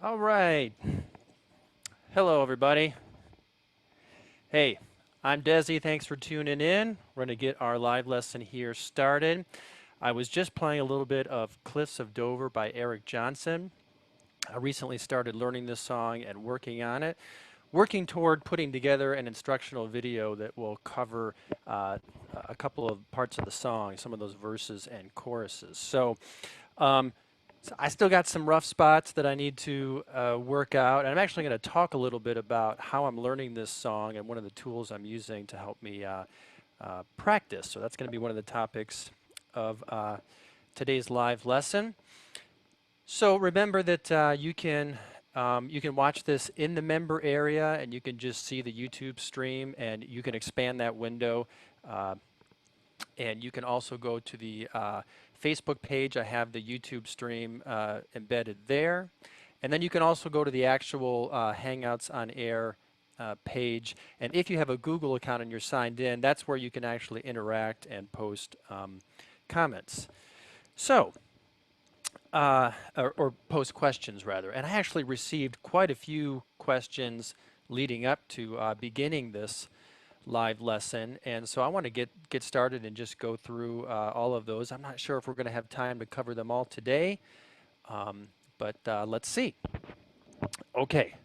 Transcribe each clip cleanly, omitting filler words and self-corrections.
All right. Hello, everybody. Hey, I'm Desi. Thanks for tuning in. We're going to get our live lesson here started. I was just playing a little bit of Cliffs of Dover by Eric Johnson. I recently started learning this song and working on it, working toward putting together an instructional video that will cover a couple of parts of the song, some of those verses and choruses. Um, so I still got some rough spots that I need to work out. And I'm actually going to talk a little bit about how I'm learning this song and one of the tools I'm using to help me practice. So that's going to be one of the topics of today's live lesson. So remember that you can watch this in the member area, and you can just see the YouTube stream, and you can expand that window. And you can also go to the Facebook page. I have the YouTube stream embedded there. And then you can also go to the actual Hangouts on Air page. And if you have a Google account and you're signed in, that's where you can actually interact and post comments. So, or post questions rather. And I actually received quite a few questions leading up to beginning this live lesson, and so I want to get started and just go through all of those. I'm not sure if we're going to have time to cover them all today, but let's see. Okay,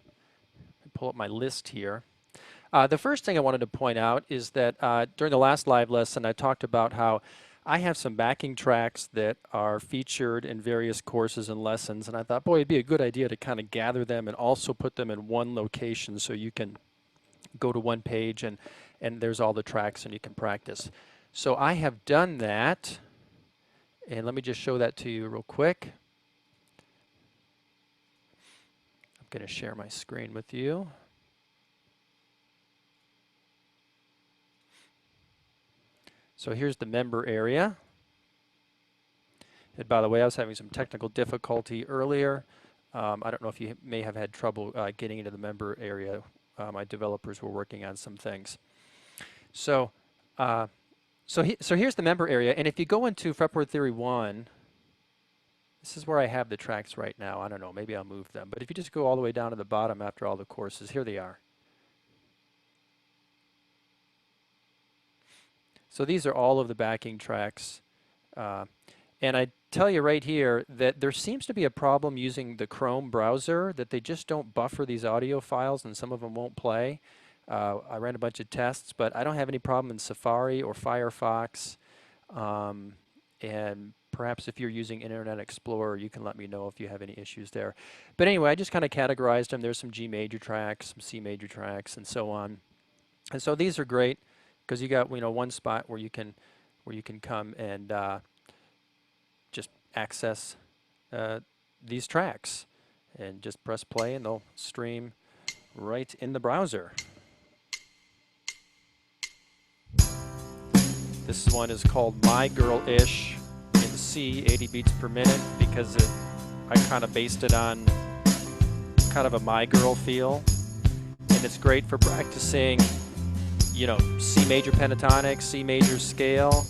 pull up my list here. The first thing I wanted to point out is that during the last live lesson I talked about how I have some backing tracks that are featured in various courses and lessons, and I thought, boy, it'd be a good idea to kind of gather them and also put them in one location so you can go to one page and there's all the tracks and you can practice. So I have done that, and let me just show that to you real quick. I'm going to share my screen with you. So here's the member area. And by the way, I was having some technical difficulty earlier. I don't know if you may have had trouble getting into the member area. My developers were working on some things. So here's the member area, and if you go into Fretboard Theory 1, this is where I have the tracks right now. I don't know, maybe I'll move them. But if you just go all the way down to the bottom after all the courses, here they are. So these are all of the backing tracks. And I tell you right here that there seems to be a problem using the Chrome browser, that they just don't buffer these audio files and some of them won't play. I ran a bunch of tests, but I don't have any problem in Safari or Firefox. And perhaps if you're using Internet Explorer, you can let me know if you have any issues there. But anyway, I just kind of categorized them. There's some G major tracks, some C major tracks, and so on. And so these are great because you got one spot where you can come and just access these tracks and just press play and they'll stream right in the browser. This one is called My Girl-ish in C, 80 beats per minute, because I kind of based it on kind of a My Girl feel. And it's great for practicing, C major pentatonic, C major scale,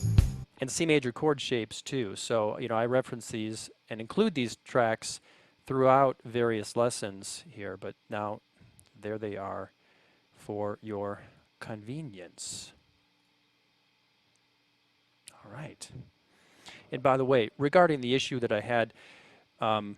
and C major chord shapes too. So, I reference these and include these tracks throughout various lessons here, but now there they are for your convenience. All right. And by the way, regarding the issue that I had, the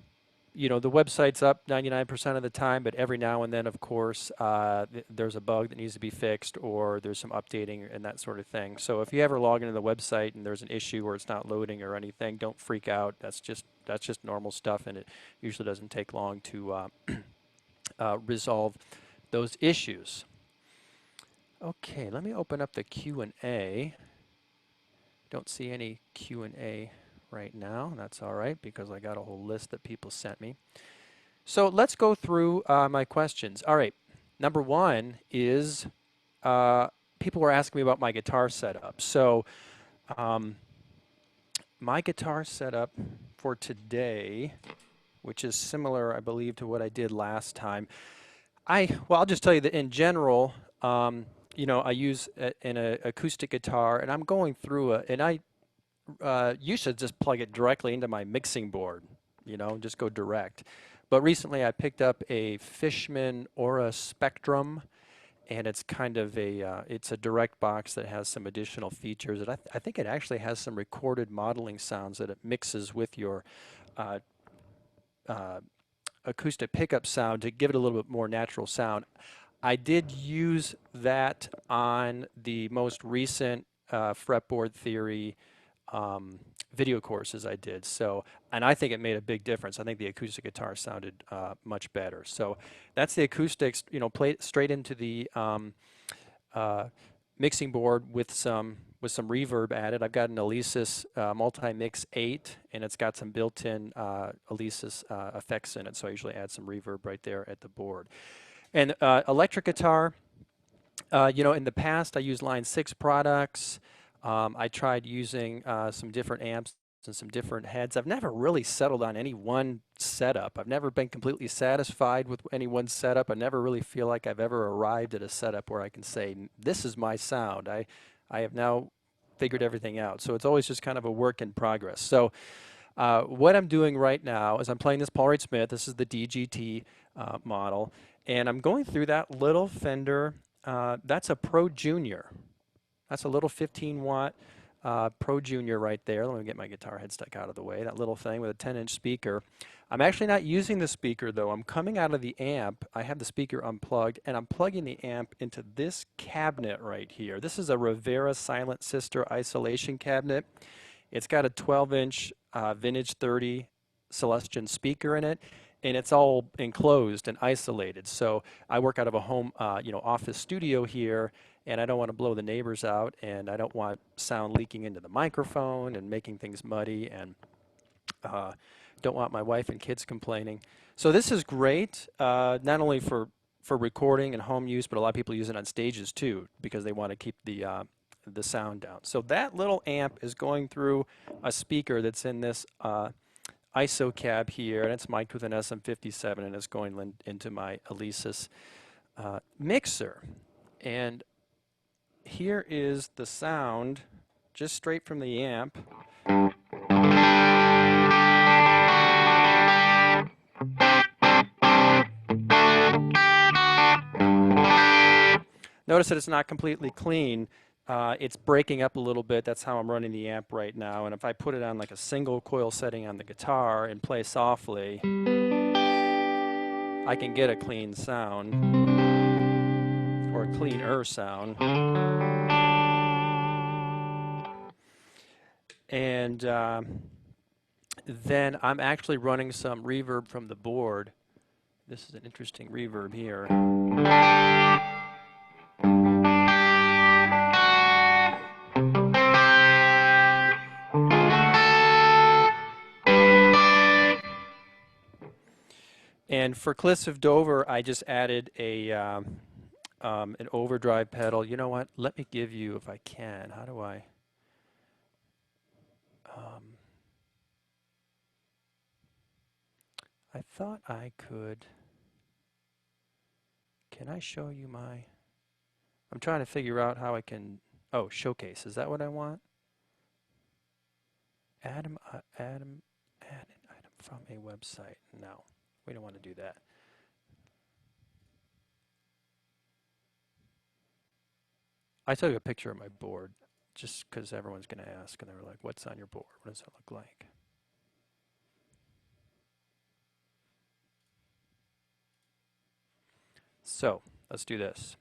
website's up 99% of the time, but every now and then, of course, there's a bug that needs to be fixed, or there's some updating and that sort of thing. So if you ever log into the website and there's an issue or it's not loading or anything, don't freak out. That's just normal stuff, and it usually doesn't take long to resolve those issues. Okay, let me open up the Q&A. Don't see any Q&A right now. That's all right, because I got a whole list that people sent me. So let's go through my questions. All right, number one is people were asking me about my guitar setup. So my guitar setup for today, which is similar, I believe, to what I did last time. I'll just tell you that in general, I use an acoustic guitar, and I'm going through and I you should just plug it directly into my mixing board, just go direct. But recently I picked up a Fishman Aura Spectrum, and it's kind of a it's a direct box that has some additional features. And I think it actually has some recorded modeling sounds that it mixes with your uh, acoustic pickup sound to give it a little bit more natural sound. I did use that on the most recent Fretboard Theory video courses I did. So, and I think it made a big difference. I think the acoustic guitar sounded much better. So that's the acoustics, you know, played straight into the mixing board with some reverb added. I've got an Alexis MultiMix8, and it's got some built-in Alexis effects in it. So I usually add some reverb right there at the board. And electric guitar, you know, in the past I used Line 6 products. I tried using some different amps and some different heads. I've never really settled on any one setup. I've never been completely satisfied with any one setup. I never really feel like I've ever arrived at a setup where I can say, this is my sound. I have now figured everything out. So it's always just kind of a work in progress. So what I'm doing right now is I'm playing this Paul Reed Smith. This is the DGT model. And I'm going through that little Fender. That's a Pro Junior. That's a little 15-watt Pro Junior right there. Let me get my guitar headstock out of the way. That little thing with a 10-inch speaker. I'm actually not using the speaker, though. I'm coming out of the amp. I have the speaker unplugged, and I'm plugging the amp into this cabinet right here. This is a Rivera Silent Sister isolation cabinet. It's got a 12-inch Vintage 30 Celestion speaker in it, and it's all enclosed and isolated. So I work out of a home, you know, office studio here, and I don't want to blow the neighbors out, and I don't want sound leaking into the microphone and making things muddy, and don't want my wife and kids complaining. So this is great, not only for recording and home use, but a lot of people use it on stages too, because they want to keep the sound down. So that little amp is going through a speaker that's in this ISO cab here, and it's mic'd with an SM57, and it's going into my Alexis mixer. And here is the sound just straight from the amp. Notice that it's not completely clean. It's breaking up a little bit. That's how I'm running the amp right now. And if I put it on like a single coil setting on the guitar and play softly, I can get a clean sound, or a cleaner sound. And then I'm actually running some reverb from the board. This is an interesting reverb here. And for Cliffs of Dover, I just added a an overdrive pedal. You know what? Let me give you, if I can, how do I? I thought I could. Can I show you my? I'm trying to figure out how I can. Oh, showcase. Is that what I want? Add an item from a website. No, we don't want to do that. I took a picture of my board just because everyone's going to ask, and they were like, "What's on your board? What does it look like?" So let's do this.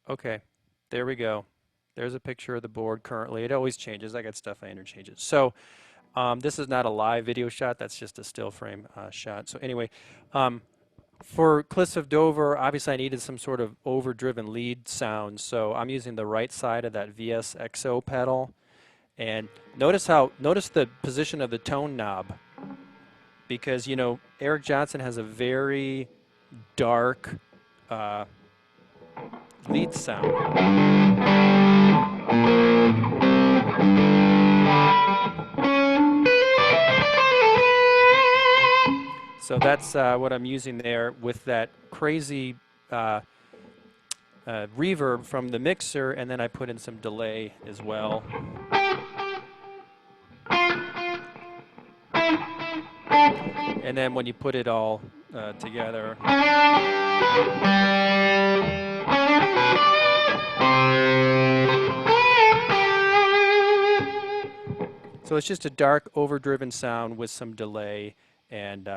Okay, there we go. There's a picture of the board currently. It always changes. I got stuff I interchange it. So this is not a live video shot. That's just a still frame shot. So anyway, for Cliffs of Dover, obviously I needed some sort of overdriven lead sound. So I'm using the right side of that VS-XO pedal. And notice the position of the tone knob, because, you know, Eric Johnson has a very dark lead sound. So that's what I'm using there with that crazy reverb from the mixer, and then I put in some delay as well. And then when you put it all together, so it's just a dark, overdriven sound with some delay and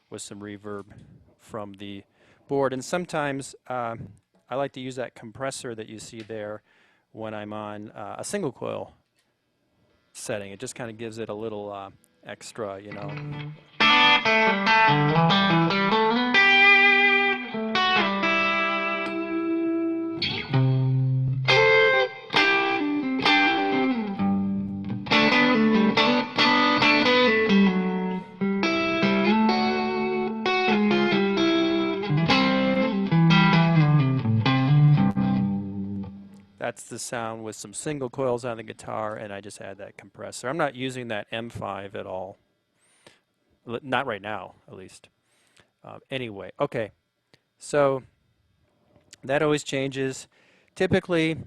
with some reverb from the board. And sometimes I like to use that compressor that you see there when I'm on a single coil setting. It just kind of gives it a little extra, you know. That's the sound with some single coils on the guitar, and I just add that compressor. I'm not using that M5 at all. Not right now, at least. Anyway, okay. So that always changes. Typically,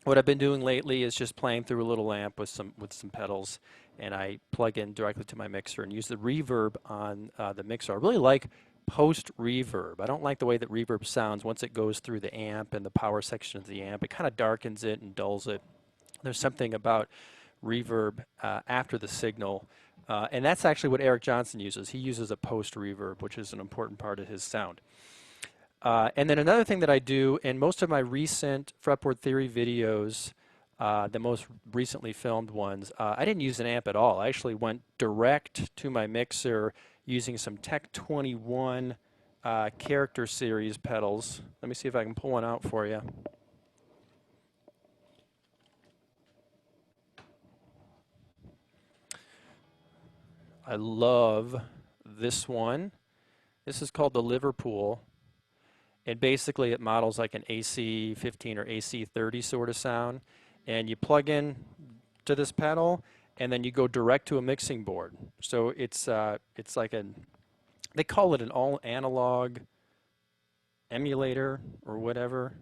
what I've been doing lately is just playing through a little amp with some pedals, and I plug in directly to my mixer and use the reverb on the mixer. I really like post reverb. I don't like the way that reverb sounds once it goes through the amp and the power section of the amp. It kind of darkens it and dulls it. There's something about reverb after the signal, and that's actually what Eric Johnson uses. He uses a post reverb, which is an important part of his sound. And then another thing that I do in most of my recent Fretboard Theory videos, the most recently filmed ones, I didn't use an amp at all. I actually went direct to my mixer using some Tech 21 character series pedals. Let me see if I can pull one out for you. I love this one. This is called the Liverpool. And basically it models like an AC 15 or AC 30 sort of sound. And you plug in to this pedal, and then you go direct to a mixing board. So it's like they call it an all analog emulator or whatever.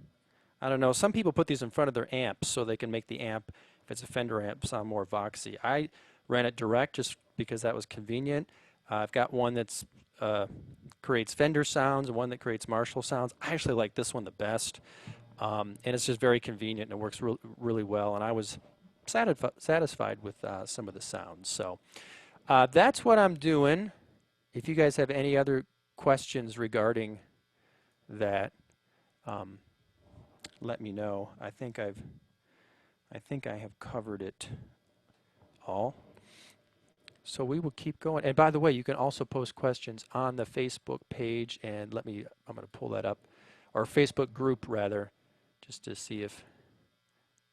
I don't know. Some people put these in front of their amps so they can make the amp, if it's a Fender amp, sound more voxy. I ran it direct just because that was convenient. I've got one that's creates Fender sounds and one that creates Marshall sounds. I actually like this one the best, and it's just very convenient and it works really well. And I was satisfied with some of the sounds. So that's what I'm doing. If you guys have any other questions regarding that, let me know. I think I have covered it all. So we will keep going. And by the way, you can also post questions on the Facebook page, and I'm going to pull that up, or Facebook group rather, just to see if,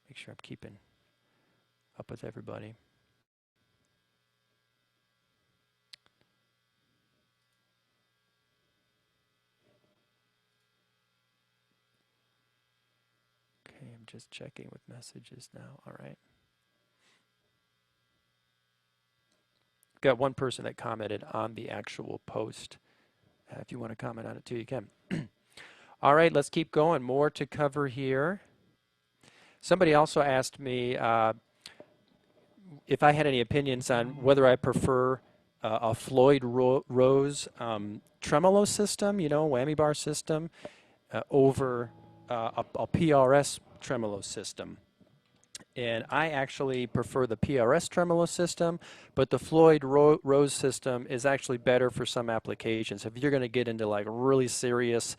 make sure I'm keeping up with everybody. Okay, I'm just checking with messages now. All right. Got one person that commented on the actual post. If you want to comment on it too, you can. All right, let's keep going. More to cover here. Somebody also asked me if I had any opinions on whether I prefer a Floyd Rose tremolo system, you know, whammy bar system, over a PRS tremolo system. And I actually prefer the PRS tremolo system, but the Floyd Rose system is actually better for some applications. If you're going to get into like really serious,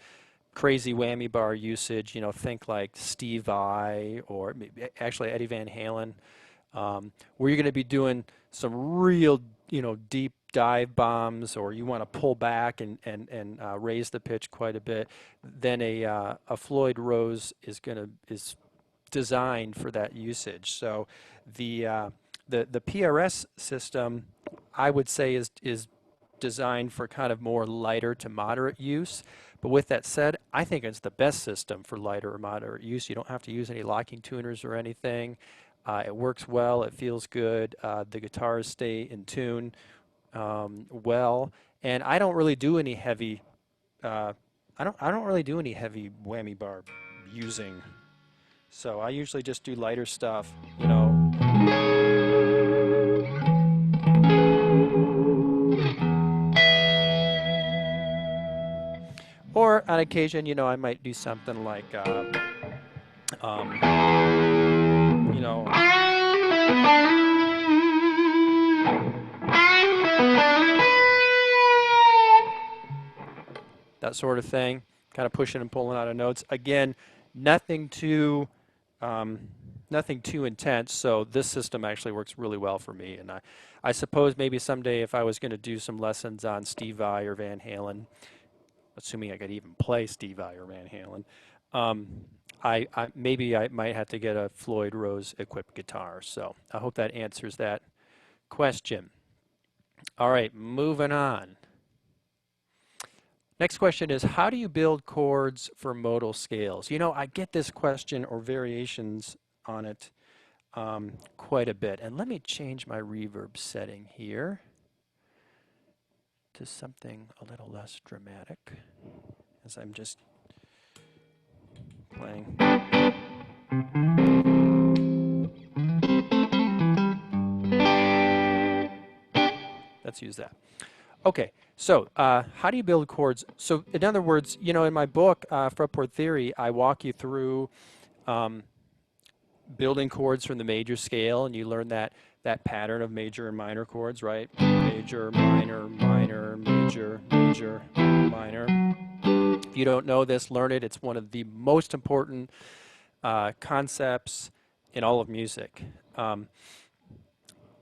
crazy whammy bar usage, you know, think like Steve Vai or actually Eddie Van Halen, where you're going to be doing some real, you know, deep dive bombs, or you want to pull back and raise the pitch quite a bit, then a Floyd Rose is designed for that usage. So the PRS system, I would say, is designed for kind of more lighter to moderate use. But with that said, I think it's the best system for lighter or moderate use. You don't have to use any locking tuners or anything. It works well. It feels good. The guitars stay in tune well. And I don't really do any heavy. I don't really do any heavy whammy bar using. So I usually just do lighter stuff, you know. Or on occasion, you know, I might do something like, you know, that sort of thing, kind of pushing and pulling out of notes. Again, nothing too intense, so this system actually works really well for me. And I suppose maybe someday if I was going to do some lessons on Steve Vai or Van Halen, assuming I could even play Steve Vai or Van Halen, maybe I might have to get a Floyd Rose equipped guitar. So I hope that answers that question. All right, moving on. Next question is, how do you build chords for modal scales? You know, I get this question or variations on it quite a bit. And let me change my reverb setting here to something a little less dramatic, as I'm just playing. Let's use that. Okay, so how do you build chords? So in other words, you know, in my book, Fretboard Theory, I walk you through building chords from the major scale, and you learn that pattern of major and minor chords, right? Major, minor, minor, major, major, minor. If you don't know this, learn it. It's one of the most important concepts in all of music.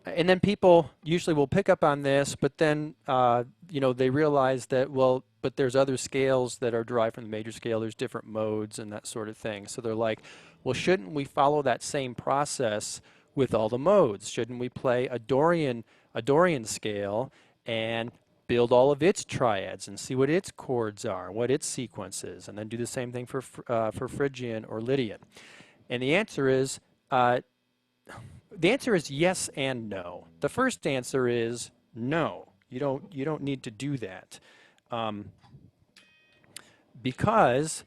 And then people usually will pick up on this, but then, you know, they realize that, well, but there's other scales that are derived from the major scale. There's different modes and that sort of thing. So they're like, well, shouldn't we follow that same process with all the modes? Shouldn't we play a Dorian scale and build all of its triads and see what its chords are, what its sequence is, and then do the same thing for Phrygian or Lydian? And the answer is yes and no. The first answer is no. You don't need to do that, because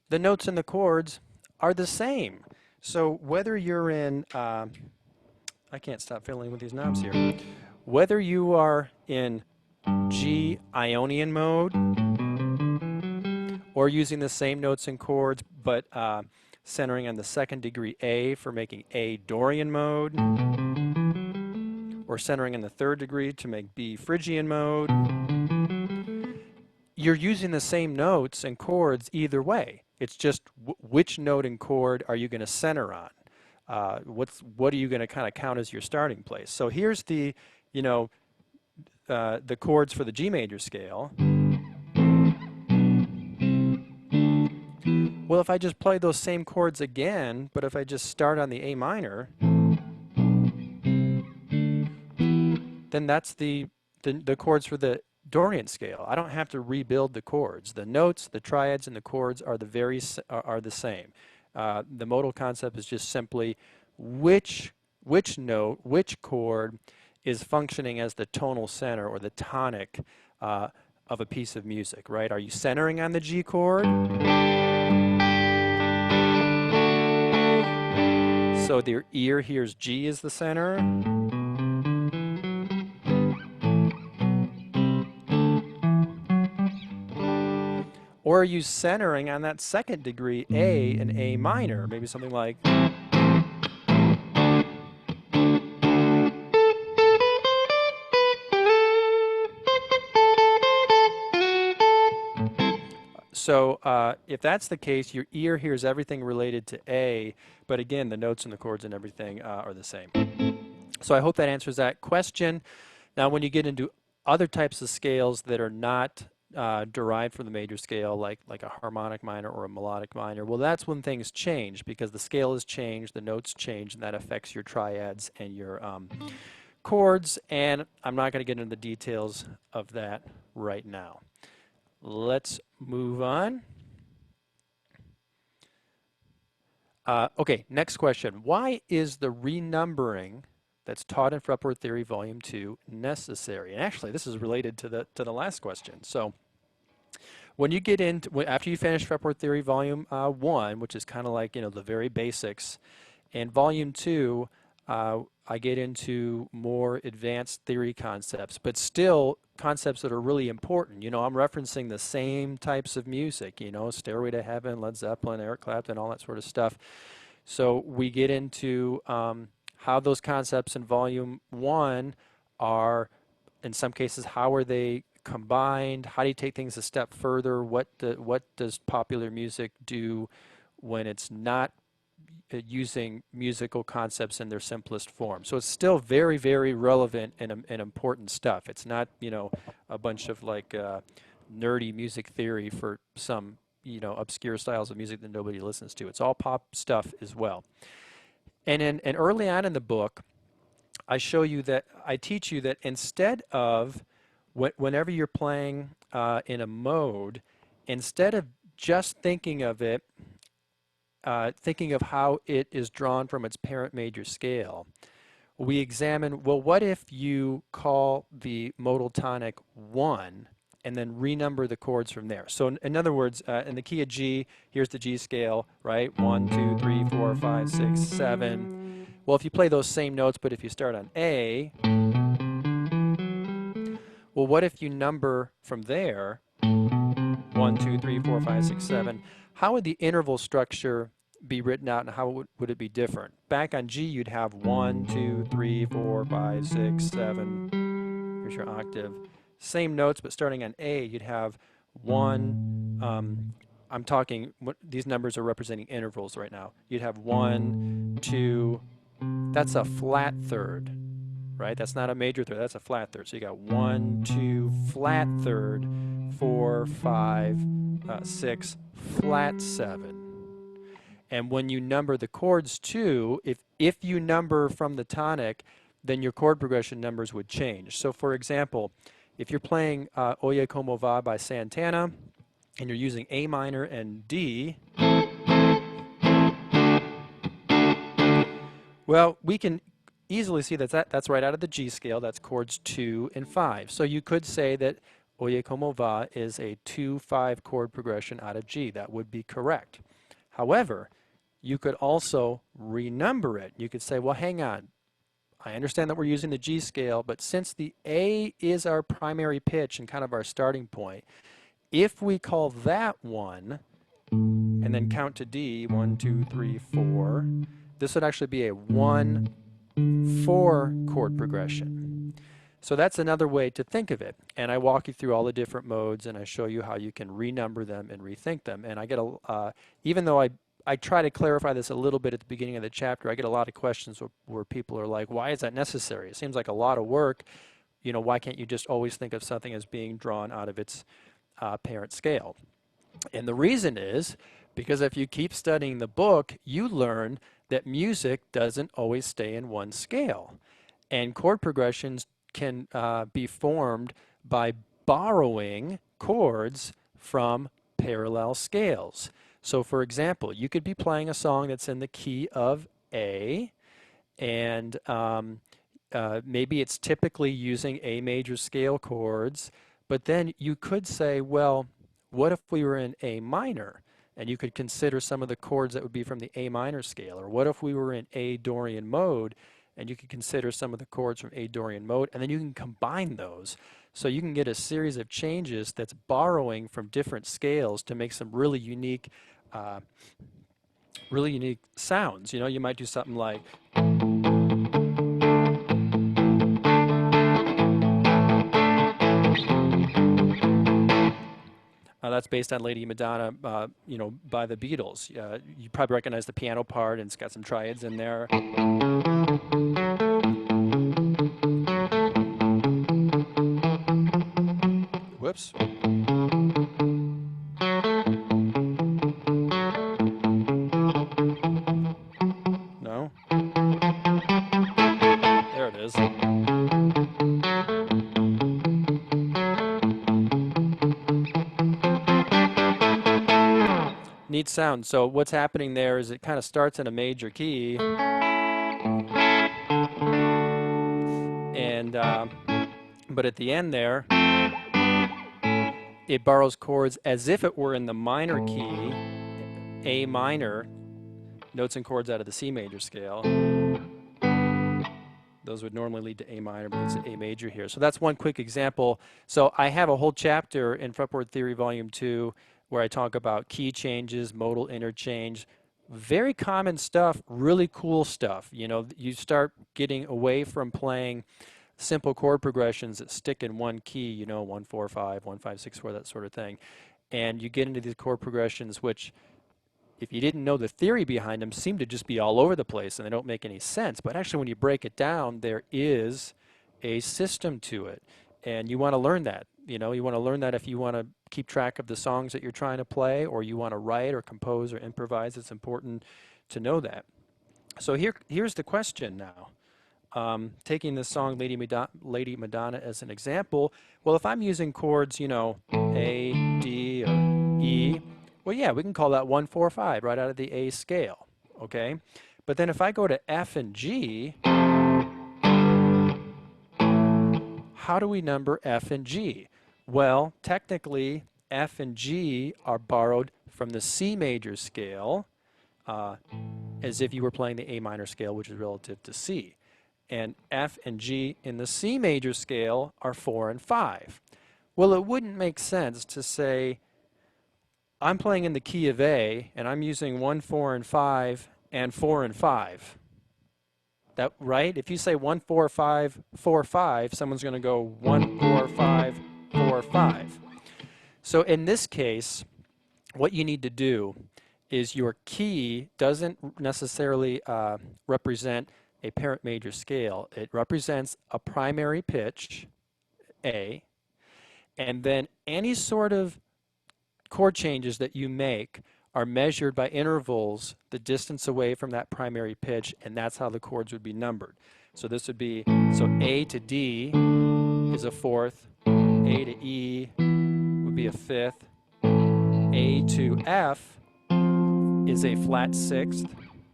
the notes and the chords are the same. So whether you're in, I can't stop fiddling with these knobs here. Whether you are in G Ionian mode or using the same notes and chords, but centering on the second degree A for making A Dorian mode, or centering in the third degree to make B Phrygian mode, you're using the same notes and chords either way. It's just which note and chord are you going to center on? What are you going to kind of count as your starting place? So here's the, you know, the chords for the G major scale. Well, if I just play those same chords again, but if I just start on the A minor, then that's the chords for the Dorian scale. I don't have to rebuild the chords. The notes, the triads, and the chords are the same. The modal concept is just simply which note, which chord is functioning as the tonal center or the tonic of a piece of music, right? Are you centering on the G chord? So their ear hears G as the center. Or are you centering on that second degree A and A minor? Maybe something like... So if that's the case, your ear hears everything related to A, but again, the notes and the chords and everything are the same. So I hope that answers that question. Now, when you get into other types of scales that are not derived from the major scale, like a harmonic minor or a melodic minor, well, that's when things change, because the scale has changed, the notes change, and that affects your triads and your chords, and I'm not going to get into the details of that right now. Let's move on. Okay, next question. Why is the renumbering that's taught in Fretboard Theory Volume 2 necessary? And actually, this is related to the last question. So, when you get into, after you finish Fretboard Theory Volume 1, which is kind of like, you know, the very basics, and Volume 2, I get into more advanced theory concepts, but still concepts that are really important. You know, I'm referencing the same types of music, you know, Stairway to Heaven, Led Zeppelin, Eric Clapton, all that sort of stuff. So we get into how those concepts in Volume 1 are, in some cases, how are they combined? How do you take things a step further? What does popular music do when it's not using musical concepts in their simplest form? So it's still very, very relevant and important stuff. It's not, you know, a bunch of like nerdy music theory for some, you know, obscure styles of music that nobody listens to. It's all pop stuff as well. And early on in the book, I show you that, I teach you that instead of, whenever you're playing in a mode, instead of just thinking of it, thinking of how it is drawn from its parent major scale, we examine, well, what if you call the modal tonic 1 and then renumber the chords from there? So in other words, in the key of G, here's the G scale, right? 1, 2, 3, 4, 5, 6, 7. Well, if you play those same notes, but if you start on A, well, what if you number from there 1, 2, 3, 4, 5, 6, 7? How would the interval structure be written out, and how would it be different? Back on G, you'd have 1, 2, 3, 4, 5, 6, 7. Here's your octave. Same notes, but starting on A, you'd have 1. I'm talking, these numbers are representing intervals right now. You'd have 1, 2. That's a flat third, right? That's not a major third, that's a flat third. So you got 1, 2, flat third, 4, 5, 6, flat 7. And when you number the chords too, if you number from the tonic, then your chord progression numbers would change. So for example, if you're playing Oye Como Va by Santana, and you're using A minor and D, well, we can easily see that's right out of the G scale. That's chords 2 and 5. So you could say that Oye Como Va is a 2-5 chord progression out of G. That would be correct. However, you could also renumber it. You could say, well, hang on. I understand that we're using the G scale, but since the A is our primary pitch and kind of our starting point, if we call that 1 and then count to D, 1, 2, 3, 4, this would actually be a 1-4 chord progression. So that's another way to think of it. And I walk you through all the different modes, and I show you how you can renumber them and rethink them. And I get even though I try to clarify this a little bit at the beginning of the chapter, I get a lot of questions where people are like, why is that necessary? It seems like a lot of work. You know, why can't you just always think of something as being drawn out of its parent scale? And the reason is because if you keep studying the book, you learn that music doesn't always stay in one scale. And chord progressions can be formed by borrowing chords from parallel scales. So for example, you could be playing a song that's in the key of A, and maybe it's typically using A major scale chords, but then you could say, well, what if we were in A minor? And you could consider some of the chords that would be from the A minor scale. Or what if we were in A Dorian mode, and you could consider some of the chords from A Dorian mode, and then you can combine those. So you can get a series of changes that's borrowing from different scales to make some really unique sounds. You know, you might do something like, that's based on Lady Madonna, you know, by the Beatles. You probably recognize the piano part, and it's got some triads in there. Whoops. No? There it is. Neat sound. So what's happening there is it kind of starts in a major key, and but at the end there, it borrows chords as if it were in the minor key, A minor, notes and chords out of the C major scale. Those would normally lead to A minor, but it's A major here. So that's one quick example. So I have a whole chapter in Fretboard Theory Volume 2 where I talk about key changes, modal interchange, very common stuff, really cool stuff. You know, you start getting away from playing simple chord progressions that stick in one key, you know, 1, 4, 5, 1, 5, 6, 4, that sort of thing. And you get into these chord progressions which, if you didn't know the theory behind them, seem to just be all over the place and they don't make any sense. But actually when you break it down, there is a system to it. And you want to learn that. You know, you want to learn that if you want to keep track of the songs that you're trying to play, or you want to write or compose or improvise. It's important to know that. So here's the question now. Taking the song Lady Madonna as an example, well, if I'm using chords, you know, A, D, or E, well, yeah, we can call that 1, 4, 5 right out of the A scale, okay? But then if I go to F and G, how do we number F and G? Well, technically, F and G are borrowed from the C major scale, as if you were playing the A minor scale, which is relative to C. And F and G in the C major scale are 4 and 5. Well, it wouldn't make sense to say, I'm playing in the key of A, and I'm using 1, 4, and 5, and 4 and 5. That right? If you say 1, 4, 5, 4, 5, someone's going to go 1, 4, 5, 4, 5. So in this case, what you need to do is your key doesn't necessarily represent a parent major scale. It represents a primary pitch, A, and then any sort of chord changes that you make are measured by intervals the distance away from that primary pitch, and that's how the chords would be numbered. So this would be, so A to D is a 4th, A to E would be a 5th, A to F is a flat 6th,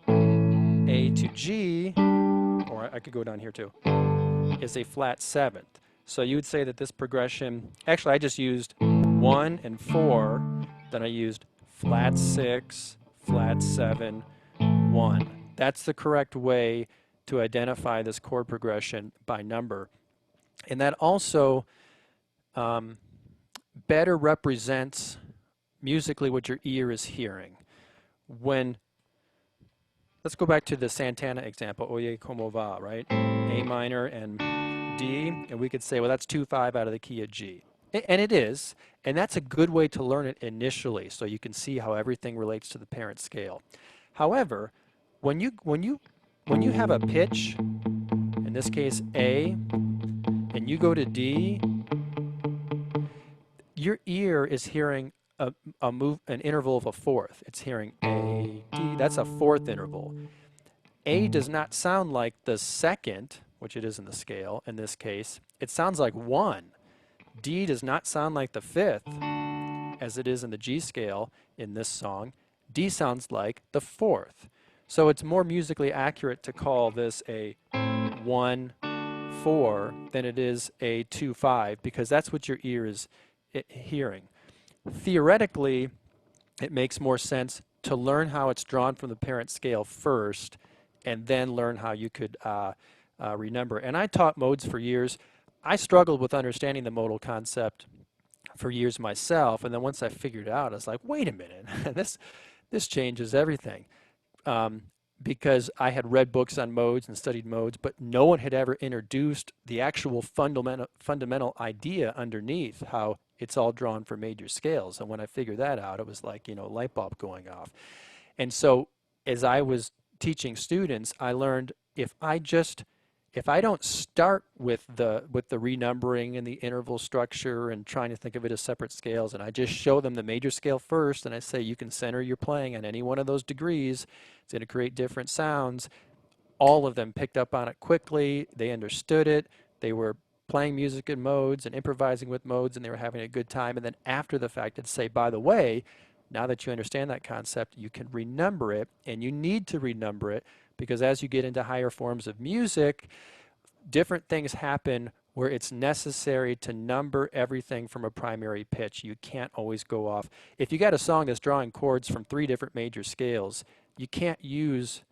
A to G, or I could go down here too, is a flat 7th. So you would say that this progression, actually I just used 1 and 4, then I used flat 6, flat 7, 1. That's the correct way to identify this chord progression by number. And that also better represents musically what your ear is hearing. Let's go back to the Santana example, Oye Como Va, right? A minor and D, and we could say, well, that's 2, 5 out of the key of G. And it is, and that's a good way to learn it initially, so you can see how everything relates to the parent scale. However, when you have a pitch, in this case A, and you go to D, your ear is hearing an interval of a 4th. It's hearing A, D. That's a 4th interval. A does not sound like the 2nd, which it is in the scale in this case. It sounds like 1. D does not sound like the 5th, as it is in the G scale in this song. D sounds like the 4th. So it's more musically accurate to call this a 1, 4 than it is a 2, 5, because that's what your ear is hearing. Theoretically, it makes more sense to learn how it's drawn from the parent scale first, and then learn how you could renumber. And I taught modes for years. I struggled with understanding the modal concept for years myself, and then once I figured it out, I was like, wait a minute, this changes everything. Because I had read books on modes and studied modes, but no one had ever introduced the actual fundamental idea underneath, how it's all drawn for major scales. And when I figured that out, it was like, you know, light bulb going off. And so as I was teaching students, I learned if I don't start with the renumbering and the interval structure and trying to think of it as separate scales, and I just show them the major scale first, and I say you can center your playing on any one of those degrees, it's going to create different sounds. All of them picked up on it quickly. They understood it. They were playing music in modes and improvising with modes, and they were having a good time. And then after the fact, I'd say, by the way, now that you understand that concept, you can renumber it, and you need to renumber it, because as you get into higher forms of music, different things happen where it's necessary to number everything from a primary pitch. You can't always go off. If you got a song that's drawing chords from 3 different major scales, you can't use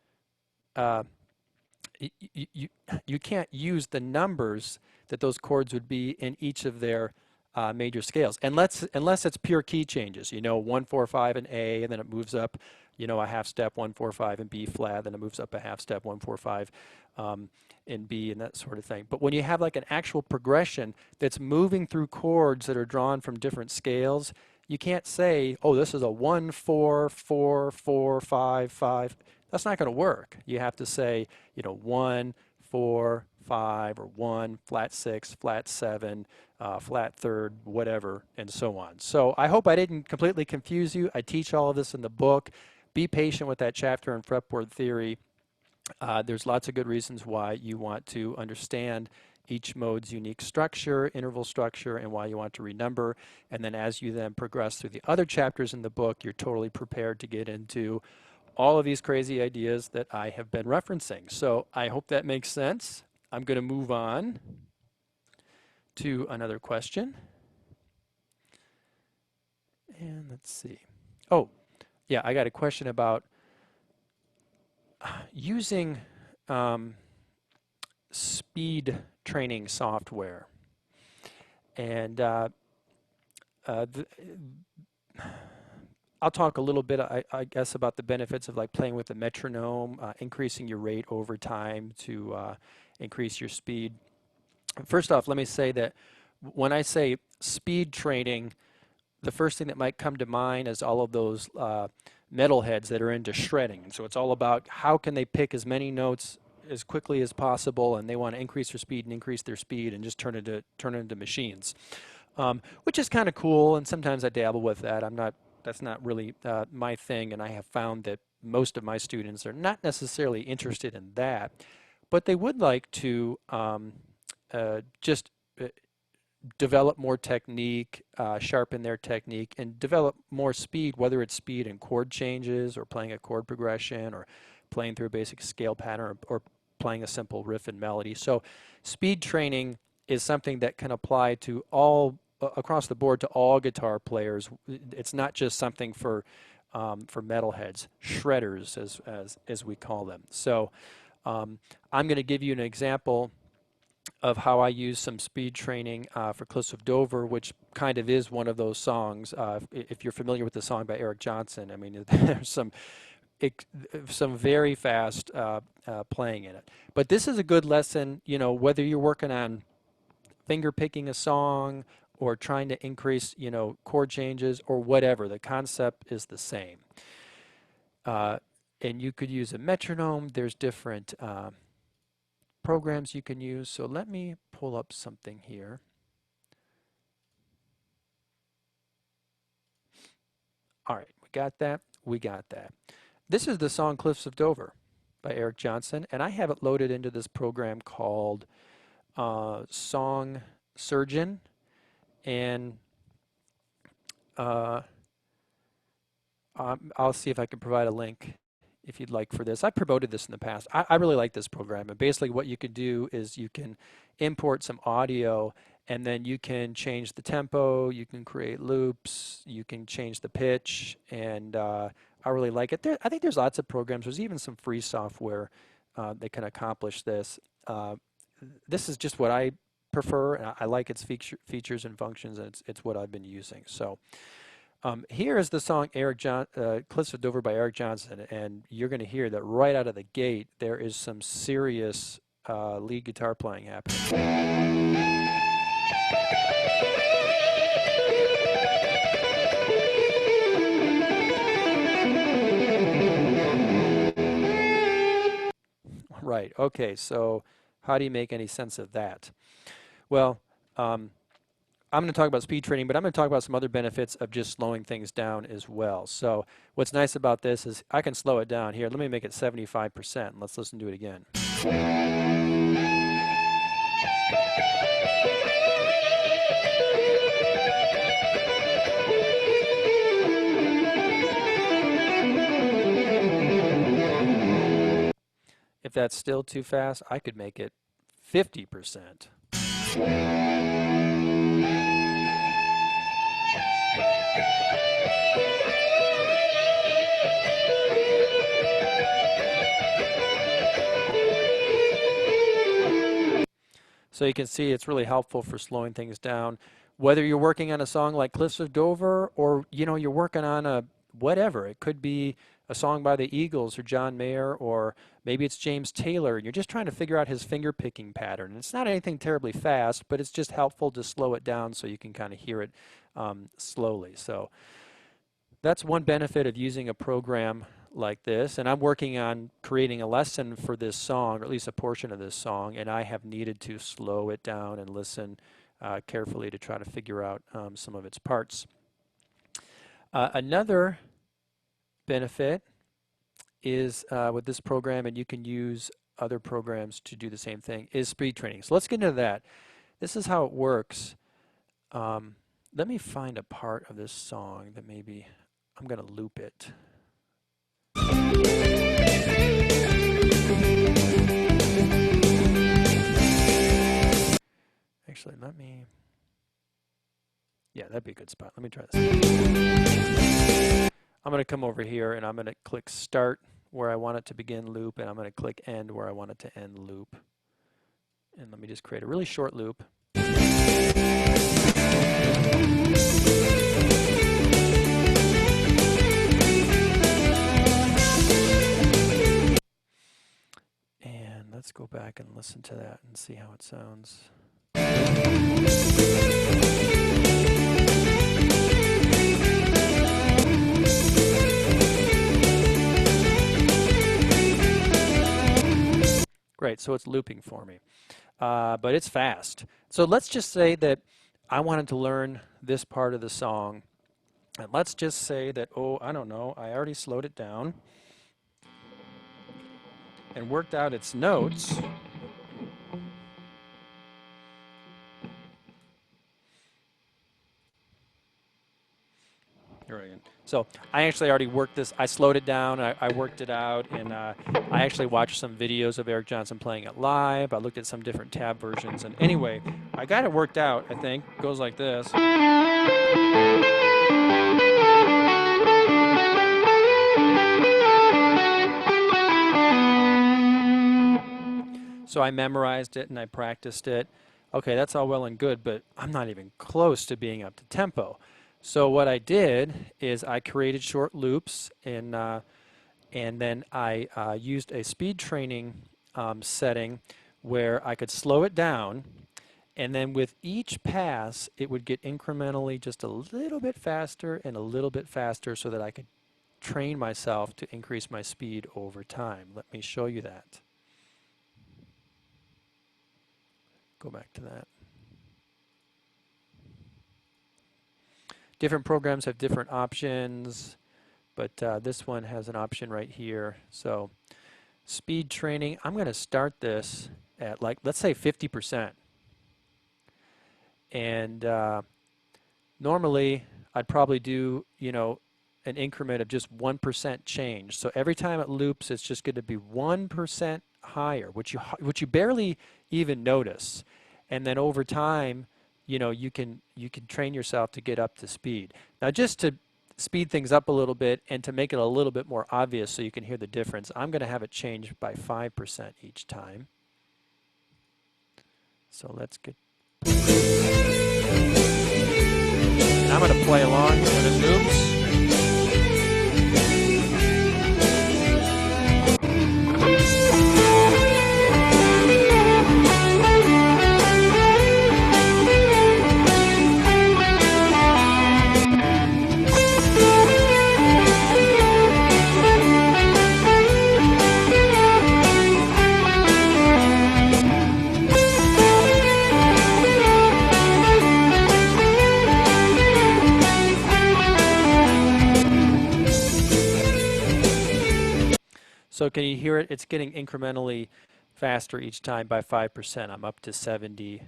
you can't use the numbers that those chords would be in each of their major scales, unless it's pure key changes. 1, 4, 5 in A, and then it moves up, a half step, 1, 4, 5 in B flat, then it moves up a half step, 1, 4, 5 in B, and that sort of thing. But when you have like an actual progression that's moving through chords that are drawn from different scales, you can't say, oh, this is a 1, 4, 4, 4, 5, 5. That's not going to work. You have to say, 1, 4, 5, or 1, flat 6, flat 7, flat third, whatever, and so on. So I hope I didn't completely confuse you. I teach all of this in the book. Be patient with that chapter in Fretboard Theory. There's lots of good reasons why you want to understand each mode's unique structure, interval structure, and why you want to renumber. And then as you then progress through the other chapters in the book, you're totally prepared to get into all of these crazy ideas that I have been referencing. So I hope that makes sense. I'm going to move on to another question. And let's see. Oh, yeah, I got a question about using speed training software. And I'll talk a little bit, I guess, about the benefits of like playing with the metronome, increasing your rate over time to increase your speed. First off, let me say that when I say speed training, the first thing that might come to mind is all of those metalheads that are into shredding. And so it's all about how can they pick as many notes as quickly as possible, and they want to increase their speed and increase their speed and just turn it into machines, which is kind of cool. And sometimes I dabble with that. That's not really my thing, and I have found that most of my students are not necessarily interested in that, but they would like to just develop more technique, sharpen their technique, and develop more speed, whether it's speed in chord changes or playing a chord progression or playing through a basic scale pattern or playing a simple riff and melody. So speed training is something that can apply to all across the board to all guitar players. It's not just something for metalheads, shredders as we call them. So I'm going to give you an example of how I use some speed training for Cliffs of Dover, which kind of is one of those songs. If you're familiar with the song by Eric Johnson, I mean, there's some very fast playing in it. But this is a good lesson, whether you're working on finger picking a song or trying to increase, chord changes or whatever. The concept is the same. And you could use a metronome. There's different programs you can use. So let me pull up something here. All right, we got that. We got that. This is the song Cliffs of Dover by Eric Johnson, and I have it loaded into this program called Song Surgeon. And I'll see if I can provide a link if you'd like for this. I promoted this in the past. I really like this program. And basically what you can do is you can import some audio, and then you can change the tempo, you can create loops, you can change the pitch, and I really like it. I think there's lots of programs. There's even some free software that can accomplish this. This is just what I prefer, and I like its features and functions, and it's what I've been using. So here is the song Cliffs of Dover by Eric Johnson, and you're going to hear that right out of the gate there is some serious lead guitar playing happening. Right, okay, so how do you make any sense of that? Well, I'm going to talk about speed training, but I'm going to talk about some other benefits of just slowing things down as well. So what's nice about this is I can slow it down here. Let me make it 75%, and let's listen to it again. If that's still too fast, I could make it 50%. So you can see it's really helpful for slowing things down. Whether you're working on a song like Cliffs of Dover or you're working on a whatever. It could be a song by the Eagles or John Mayer, or maybe it's James Taylor and you're just trying to figure out his finger picking pattern. It's not anything terribly fast, but it's just helpful to slow it down so you can kind of hear it slowly. So that's one benefit of using a program like this, and I'm working on creating a lesson for this song, or at least a portion of this song, and I have needed to slow it down and listen carefully to try to figure out some of its parts. Another benefit is with this program, and you can use other programs to do the same thing, is speed training. So let's get into that. This is how it works. Let me find a part of this song that maybe I'm going to loop it. Actually, yeah, that'd be a good spot. Let me try this. I'm going to come over here and I'm going to click Start where I want it to begin loop, and I'm going to click End where I want it to end loop. And let me just create a really short loop. And let's go back and listen to that and see how it sounds. Great, so it's looping for me, but it's fast. So let's just say that I wanted to learn this part of the song, and let's just say that, oh, I don't know, I already slowed it down and worked out its notes. So I actually already worked this. I slowed it down. I worked it out, and I actually watched some videos of Eric Johnson playing it live. I looked at some different tab versions, and anyway, I got it worked out. I think it goes like this. So I memorized it and I practiced it. Okay, that's all well and good, but I'm not even close to being up to tempo. So what I did is I created short loops, and then I used a speed training setting where I could slow it down, and then with each pass it would get incrementally just a little bit faster and a little bit faster so that I could train myself to increase my speed over time. Let me show you that. Go back to that. Different programs have different options, but this one has an option right here. So speed training, I'm going to start this at, like, let's say 50%. And normally I'd probably do, an increment of just 1% change. So every time it loops, it's just going to be 1% higher, which you barely even notice. And then over time, you can train yourself to get up to speed. Now, just to speed things up a little bit and to make it a little bit more obvious so you can hear the difference, I'm going to have it change by 5% each time. So let's get... And I'm going to play along when it loops. So can you hear it? It's getting incrementally faster each time by 5%. I'm up to 70%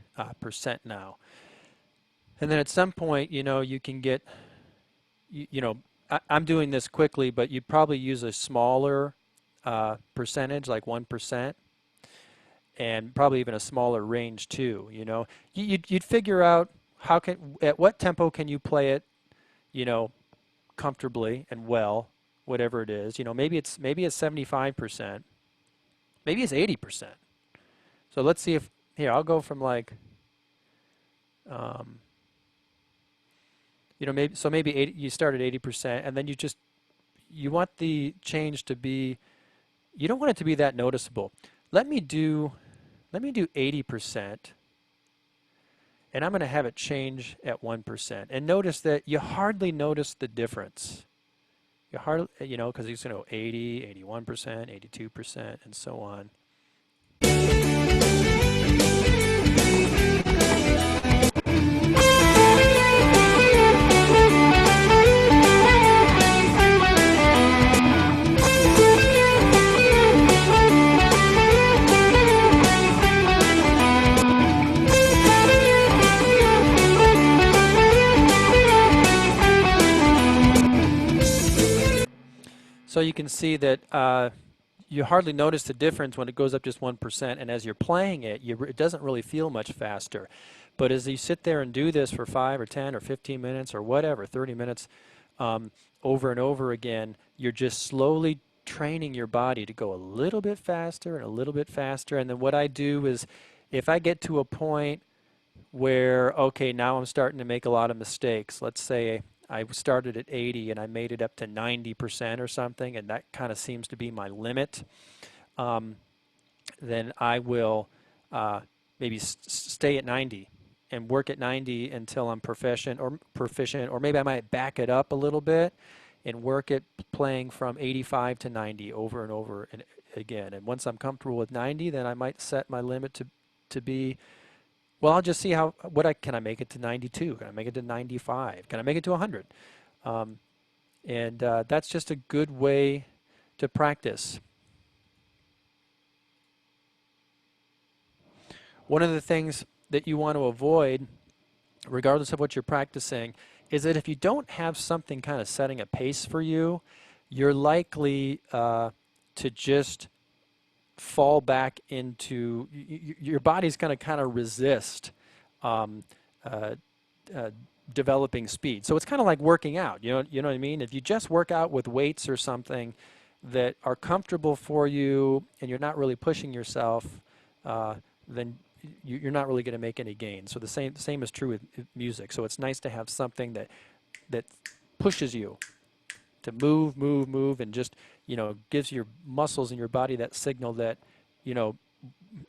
now. And then at some point, you can get, I'm doing this quickly, but you'd probably use a smaller percentage, like 1%. and probably even a smaller range too. You know, you'd figure out at what tempo can you play it, you know, comfortably and well, whatever it is. You know, maybe it's 75%, maybe it's 80%. So let's see if here I'll go from like, you know, maybe 80, you start at 80%, and then you want the change to be, you don't want it to be that noticeable. Let me do 80%, and I'm going to have it change at 1%. And notice that you hardly notice the difference. You hardly, you know, because it's going to go 80, 81%, 82%, and so on. So you can see that you hardly notice the difference when it goes up just 1%, and as you're playing it, it doesn't really feel much faster. But as you sit there and do this for 5 or 10 or 15 minutes or whatever, 30 minutes, over and over again, you're just slowly training your body to go a little bit faster and a little bit faster. And then what I do is, if I get to a point where, okay, now I'm starting to make a lot of mistakes, let's say I started at 80 and I made it up to 90% or something, and that kind of seems to be my limit, then I will maybe stay at 90 and work at 90 until I'm proficient, or maybe I might back it up a little bit and work at playing from 85 to 90 over and over and again. And once I'm comfortable with 90, then I might set my limit to be, well, I'll just see can I make it to 92? Can I make it to 95? Can I make it to 100? And that's just a good way to practice. One of the things that you want to avoid, regardless of what you're practicing, is that if you don't have something kind of setting a pace for you, you're likely to just fall back into, your body's going to kind of resist developing speed. So it's kind of like working out, you know what I mean? If you just work out with weights or something that are comfortable for you and you're not really pushing yourself, then you're not really going to make any gains. So the same is true with music. So it's nice to have something that pushes you to move, and just, you know, gives your muscles and your body that signal that, you know,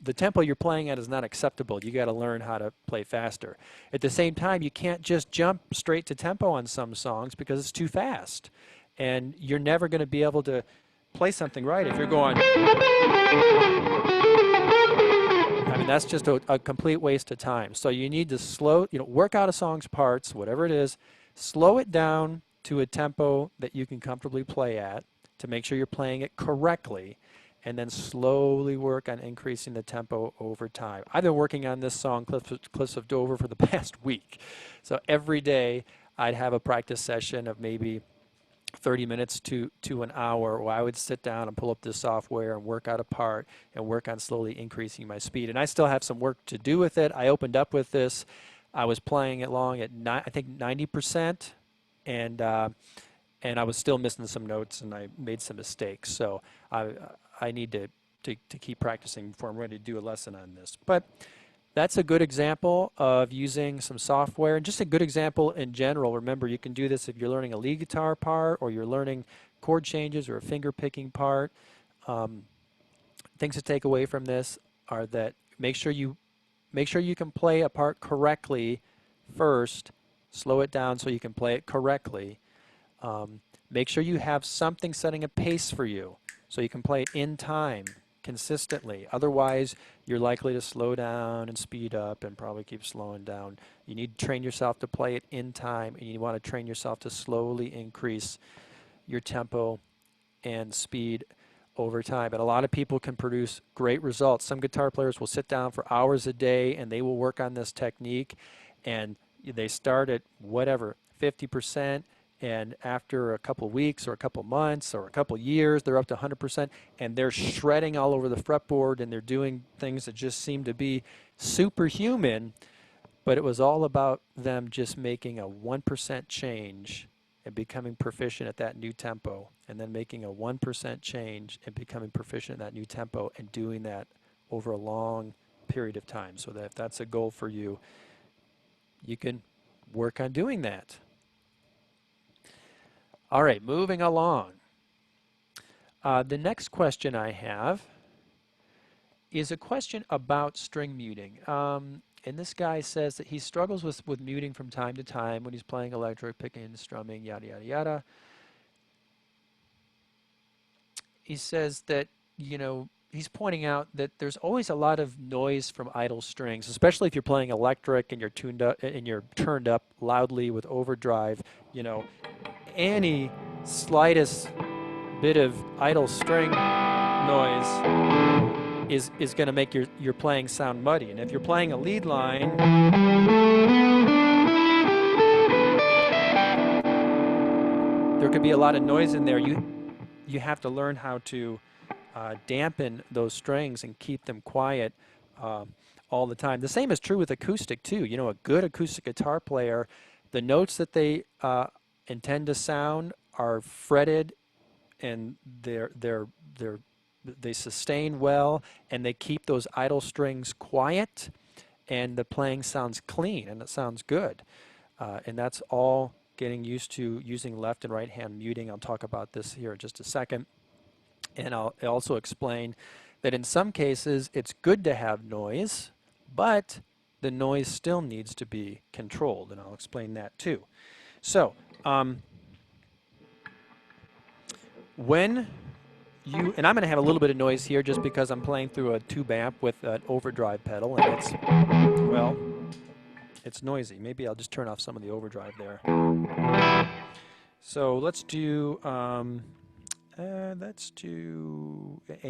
the tempo you're playing at is not acceptable. You got to learn how to play faster. At the same time, you can't just jump straight to tempo on some songs because it's too fast, and you're never going to be able to play something right if you're going. I mean, that's just a complete waste of time. So you need to work out a song's parts, whatever it is, slow it down to a tempo that you can comfortably play at to make sure you're playing it correctly, and then slowly work on increasing the tempo over time. I've been working on this song, Cliffs of Dover, for the past week. So every day I'd have a practice session of maybe 30 minutes to an hour where I would sit down and pull up this software and work out a part and work on slowly increasing my speed. And I still have some work to do with it. I opened up with this. I was playing it long at, I think, 90%. And I was still missing some notes, and I made some mistakes. So I need to keep practicing before I'm ready to do a lesson on this. But that's a good example of using some software, and just a good example in general. Remember, you can do this if you're learning a lead guitar part, or you're learning chord changes, or a finger picking part. Things to take away from this are that make sure you can play a part correctly first. Slow it down so you can play it correctly. Make sure you have something setting a pace for you so you can play it in time consistently. Otherwise, you're likely to slow down and speed up and probably keep slowing down. You need to train yourself to play it in time, and you want to train yourself to slowly increase your tempo and speed over time. And a lot of people can produce great results. Some guitar players will sit down for hours a day and they will work on this technique, and they start at whatever, 50%, and after a couple weeks or a couple months or a couple years, they're up to 100%, and they're shredding all over the fretboard, and they're doing things that just seem to be superhuman, but it was all about them just making a 1% change and becoming proficient at that new tempo, and then making a 1% change and becoming proficient at that new tempo, and doing that over a long period of time. So that if that's a goal for you, you can work on doing that. All right, moving along. The next question I have is a question about string muting. And this guy says that he struggles with muting from time to time when he's playing electric, picking and strumming, yada, yada, yada. He says that, you know, he's pointing out that there's always a lot of noise from idle strings, especially if you're playing electric and you're tuned up and you're turned up loudly with overdrive. You know, any slightest bit of idle string noise is going to make your playing sound muddy. And if you're playing a lead line, there could be a lot of noise in there. You have to learn how to dampen those strings and keep them quiet all the time. The same is true with acoustic too. You know, a good acoustic guitar player, the notes that they intend to sound are fretted, and they sustain well, and they keep those idle strings quiet, and the playing sounds clean and it sounds good. And that's all getting used to using left and right hand muting. I'll talk about this here in just a second. And I'll also explain that in some cases it's good to have noise, but the noise still needs to be controlled, and I'll explain that too. So when you, and I'm going to have a little bit of noise here just because I'm playing through a tube amp with an overdrive pedal, and it's, well, it's noisy. Maybe I'll just turn off some of the overdrive there. So let's do A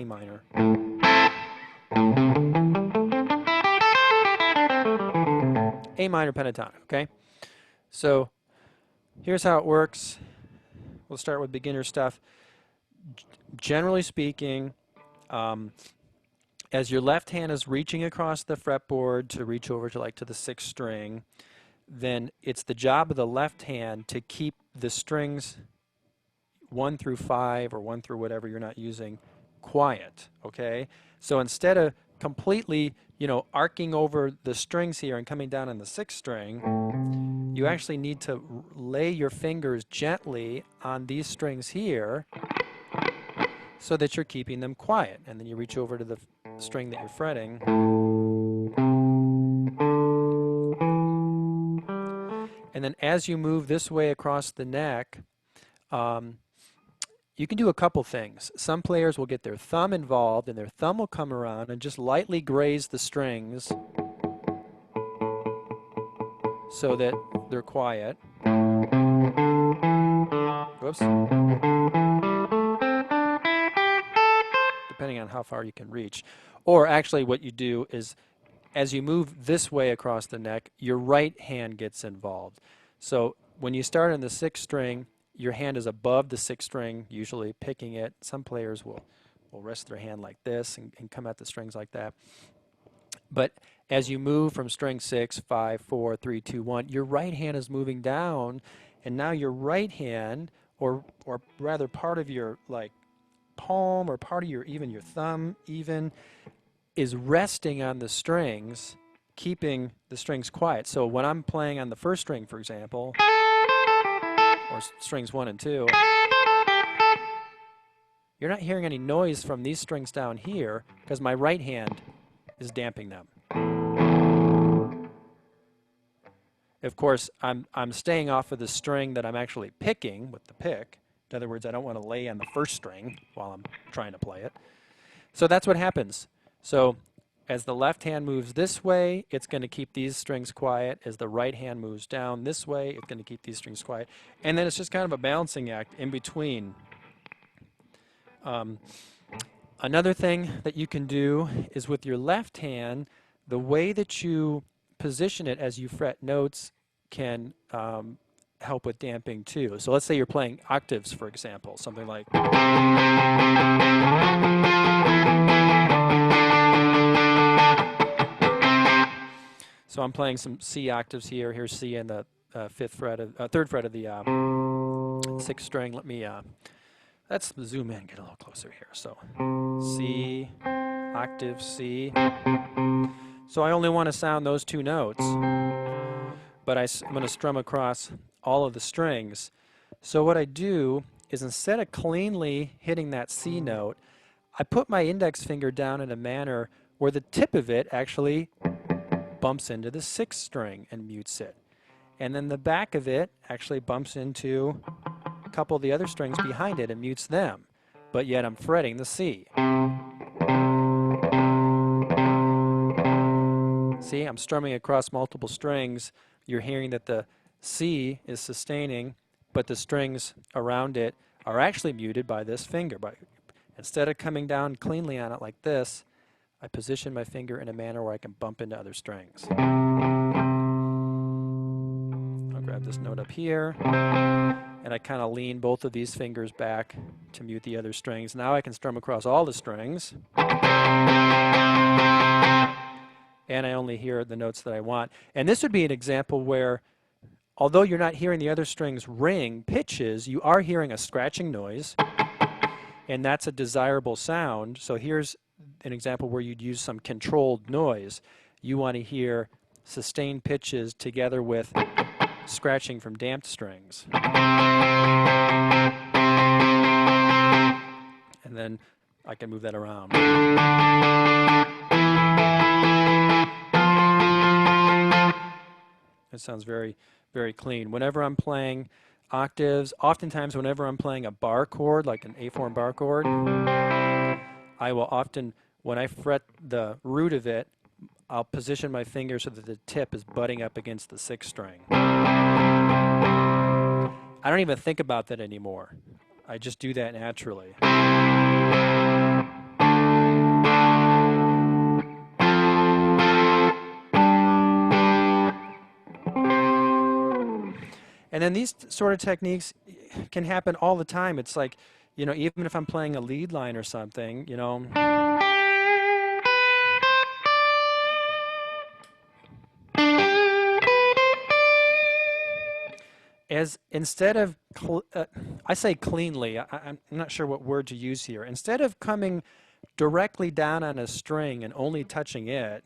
minor. A minor pentatonic, okay? So here's how it works. We'll start with beginner stuff. Generally speaking, as your left hand is reaching across the fretboard to reach over to the 6th string, then it's the job of the left hand to keep the strings 1 through 5 or 1 through whatever you're not using quiet, okay? So instead of completely, you know, arcing over the strings here and coming down on the 6th string, you actually need to lay your fingers gently on these strings here so that you're keeping them quiet. And then you reach over to the string that you're fretting. And then as you move this way across the neck, you can do a couple things. Some players will get their thumb involved, and their thumb will come around and just lightly graze the strings so that they're quiet. Whoops. Depending on how far you can reach. Or actually what you do is, as you move this way across the neck, your right hand gets involved. So when you start on the 6th string, your hand is above the 6th string, usually picking it. Some players will rest their hand like this and come at the strings like that. But as you move from string 6, 5, 4, 3, 2, 1, your right hand is moving down, and now your right hand, or rather part of your palm or part of your thumb even, is resting on the strings, keeping the strings quiet. So when I'm playing on the 1st string, for example, or strings 1 and 2, you're not hearing any noise from these strings down here because my right hand is damping them. Of course, I'm staying off of the string that I'm actually picking with the pick. In other words, I don't want to lay on the 1st string while I'm trying to play it. So that's what happens. So as the left hand moves this way, it's going to keep these strings quiet. As the right hand moves down this way, it's going to keep these strings quiet. And then it's just kind of a balancing act in between. Another thing that you can do is with your left hand, the way that you position it as you fret notes can help with damping too. So let's say you're playing octaves, for example, something like. So I'm playing some C octaves here. Here's C in the third fret of the sixth string. Let me let's zoom in, get a little closer here. So C, octave C. So I only want to sound those two notes, but I'm going to strum across all of the strings. So what I do is, instead of cleanly hitting that C note, I put my index finger down in a manner where the tip of it actually bumps into the sixth string and mutes it. And then the back of it actually bumps into a couple of the other strings behind it and mutes them. But yet I'm fretting the C. See, I'm strumming across multiple strings. You're hearing that the C is sustaining, but the strings around it are actually muted by this finger. Instead of coming down cleanly on it like this, I position my finger in a manner where I can bump into other strings. I'll grab this note up here, and I kind of lean both of these fingers back to mute the other strings. Now I can strum across all the strings, and I only hear the notes that I want. And this would be an example where, although you're not hearing the other strings ring pitches, you are hearing a scratching noise, and that's a desirable sound. So here's an example where you'd use some controlled noise. You want to hear sustained pitches together with scratching from damped strings. And then I can move that around. It sounds very, very clean. Whenever I'm playing octaves, oftentimes whenever I'm playing a bar chord, like an A-form bar chord, I will often, when I fret the root of it, I'll position my finger so that the tip is butting up against the sixth string. I don't even think about that anymore. I just do that naturally. And then these sort of techniques can happen all the time. It's like, you know, even if I'm playing a lead line or something, you know. As instead of, I say cleanly, I'm not sure what word to use here. Instead of coming directly down on a string and only touching it,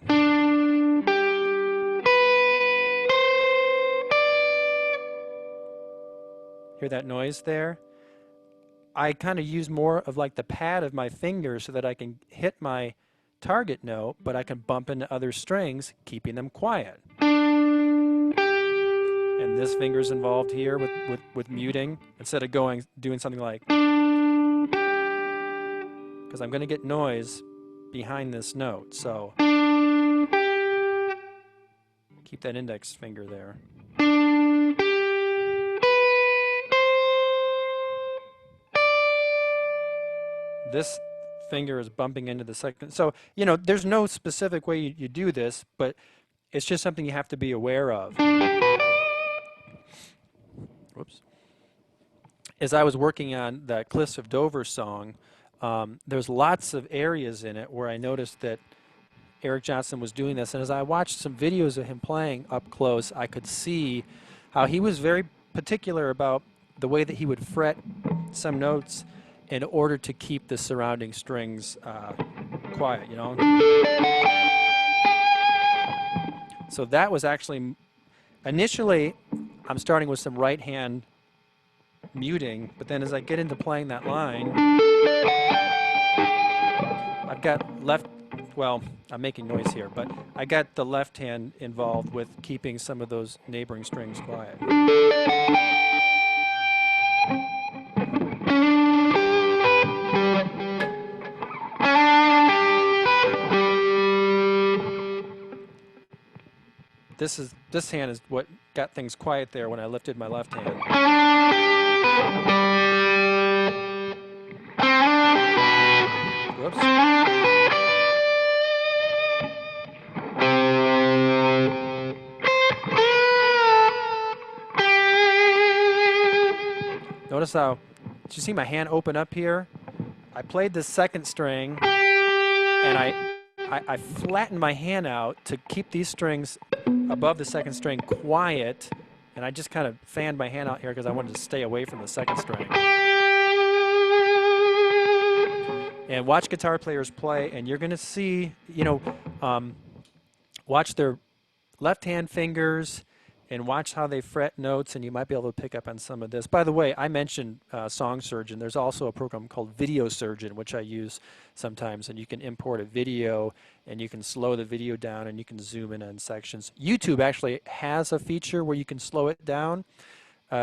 hear that noise there? I kind of use more of like the pad of my finger so that I can hit my target note, but I can bump into other strings, keeping them quiet. And this finger's involved here with muting, instead of doing something like, because I'm going to get noise behind this note, so keep that index finger there. This finger is bumping into the second. So, you know, there's no specific way you do this, but it's just something you have to be aware of. Whoops. As I was working on that Cliffs of Dover song, there's lots of areas in it where I noticed that Eric Johnson was doing this. And as I watched some videos of him playing up close, I could see how he was very particular about the way that he would fret some notes in order to keep the surrounding strings quiet, you know. So that was actually, initially, I'm starting with some right hand muting, but then as I get into playing that line, I've got left, well, I'm making noise here, but I got the left hand involved with keeping some of those neighboring strings quiet. This hand is what got things quiet there when I lifted my left hand. Whoops. Notice how, did you see my hand open up here? I played the second string, and I flattened my hand out to keep these strings above the second string quiet, and I just kind of fanned my hand out here because I wanted to stay away from the second string. And watch guitar players play, and you're going to see, you know, watch their left-hand fingers and watch how they fret notes, and you might be able to pick up on some of this. By the way, I mentioned Song Surgeon. There's also a program called Video Surgeon, which I use sometimes, and you can import a video, and you can slow the video down, and you can zoom in on sections. YouTube actually has a feature where you can slow it down.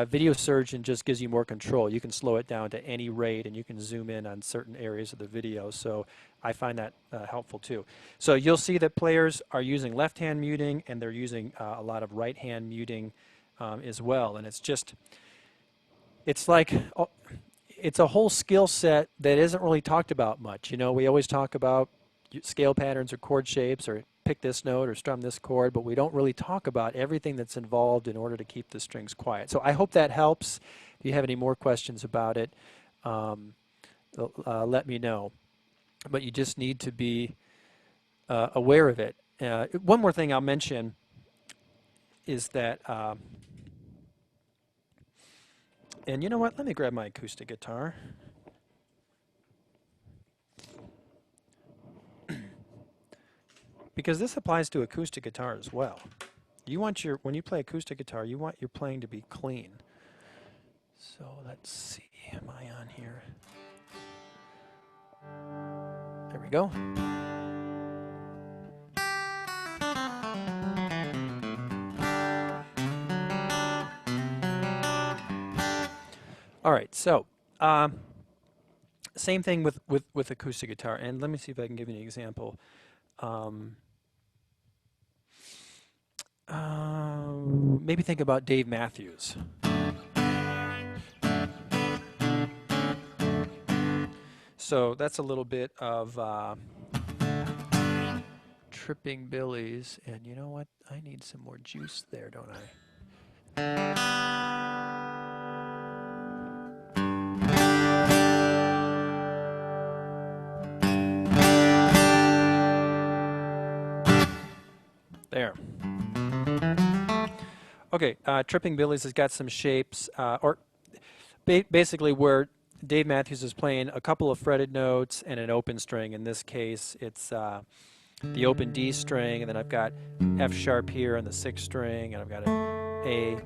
Video Surgeon just gives you more control. You can slow it down to any rate, and you can zoom in on certain areas of the video. So I find that helpful too. So you'll see that players are using left-hand muting, and they're using a lot of right-hand muting as well. And it's just, it's like, it's a whole skill set that isn't really talked about much. You know, we always talk about scale patterns or chord shapes or pick this note or strum this chord, but we don't really talk about everything that's involved in order to keep the strings quiet. So I hope that helps. If you have any more questions about it, let me know. But you just need to be aware of it. One more thing I'll mention is that, and you know what, let me grab my acoustic guitar. Because this applies to acoustic guitar as well. You want your, when you play acoustic guitar, you want your playing to be clean. So let's see, am I on here? There we go. All right, so same thing with acoustic guitar, and let me see if I can give you an example. Maybe think about Dave Matthews. So that's a little bit of Tripping Billies, and you know what? I need some more juice there, don't I? There. Okay, Tripping Billies has got some shapes, or basically where Dave Matthews is playing a couple of fretted notes and an open string. In this case, it's the open D string, and then I've got F sharp here on the 6th string, and I've got an A,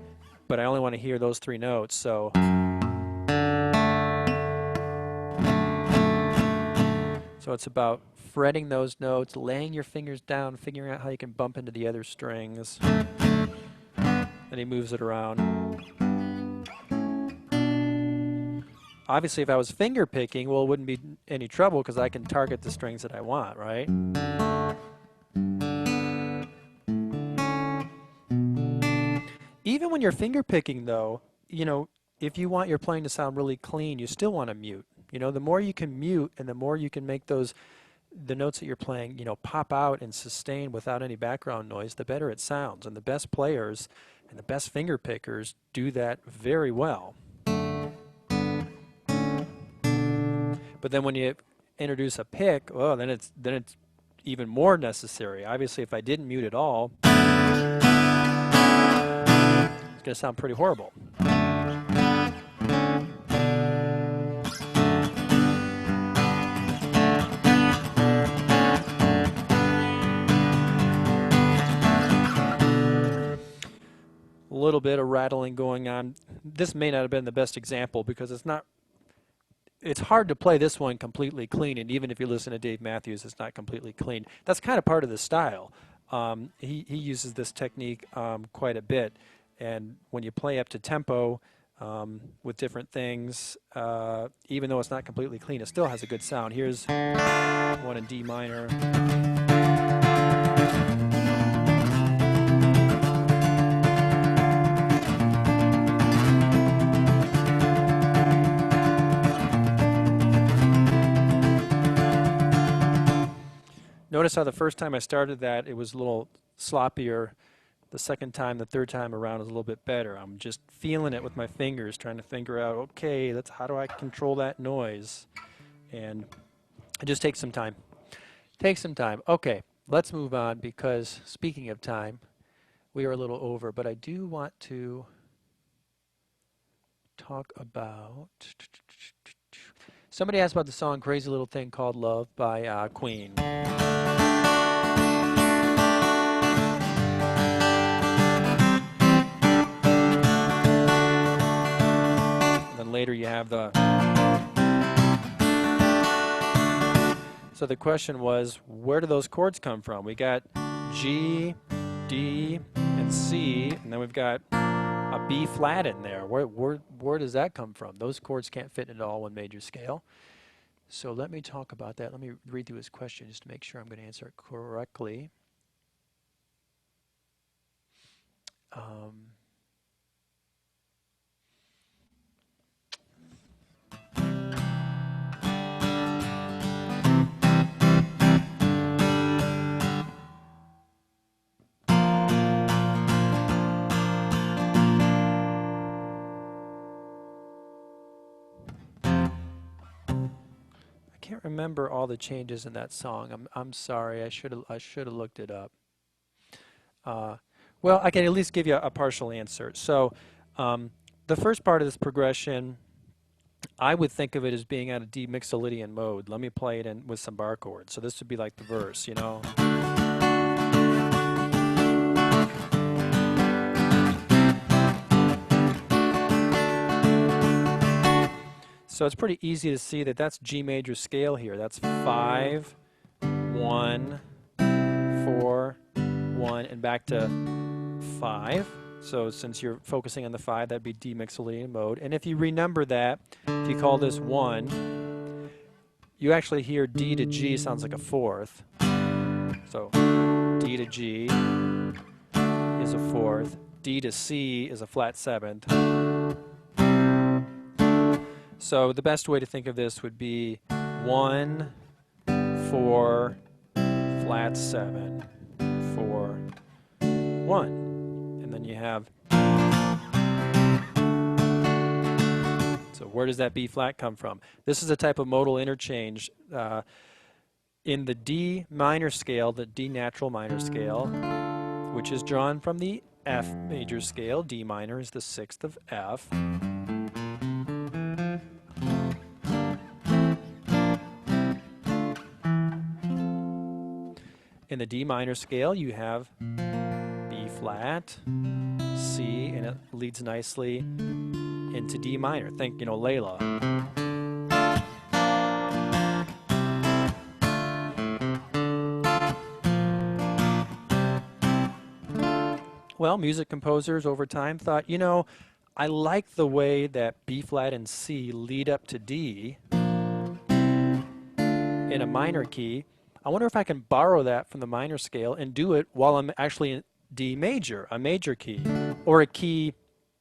but I only want to hear those 3 notes, so. So it's about fretting those notes, laying your fingers down, figuring out how you can bump into the other strings. And he moves it around. Obviously, if I was finger picking, well, it wouldn't be any trouble because I can target the strings that I want, right? Even when you're finger picking, though, you know, if you want your playing to sound really clean, you still want to mute. You know, the more you can mute and the more you can make those, the notes that you're playing, you know, pop out and sustain without any background noise, the better it sounds. And the best players and the best finger pickers do that very well. But then when you introduce a pick, well, then it's even more necessary. Obviously, if I didn't mute at all, it's going to sound pretty horrible. A little bit of rattling going on. This may not have been the best example because it's hard to play this one completely clean, and even if you listen to Dave Matthews, it's not completely clean. That's kind of part of the style. He uses this technique quite a bit, and when you play up to tempo with different things, even though it's not completely clean, it still has a good sound. Here's one in D minor. Notice how the first time I started that, it was a little sloppier The second time, the third time around is a little bit better. I'm just feeling it with my fingers, trying to figure out, okay, that's how do I control that noise? And it just takes some time. Takes some time. Okay, let's move on because speaking of time, we are a little over, but I do want to talk about... Somebody asked about the song Crazy Little Thing Called Love by Queen. And then later you have the... So the question was, where do those chords come from? We got G, D, and C, and then we've got a B flat in there. Where does that come from? Those chords can't fit into all one major scale. So let me talk about that. Let me read through his question just to make sure I'm going to answer it correctly. I can't remember all the changes in that song. I'm sorry. I should have looked it up. Well, I can at least give you a partial answer. So the first part of this progression, I would think of it as being out of D mixolydian mode. Let me play it in with some bar chords. So this would be like the verse, you know. So it's pretty easy to see that that's G major scale here. That's 5, 1, 4, 1, and back to 5. So since you're focusing on the 5, that'd be D mixolydian mode. And if you renumber that, if you call this 1, you actually hear D to G sounds like a fourth. So D to G is a fourth. D to C is a flat seventh. So the best way to think of this would be 1, 4, flat 7, 4, 1. And then you have... So where does that B flat come from? This is a type of modal interchange in the D minor scale, the D natural minor scale, which is drawn from the F major scale. D minor is the 6th of F. In the D minor scale, you have B flat, C, and it leads nicely into D minor. Think, you know, Layla. Well, music composers over time thought, you know, I like the way that B flat and C lead up to D in a minor key. I wonder if I can borrow that from the minor scale and do it while I'm actually in D major, a major key, or a key,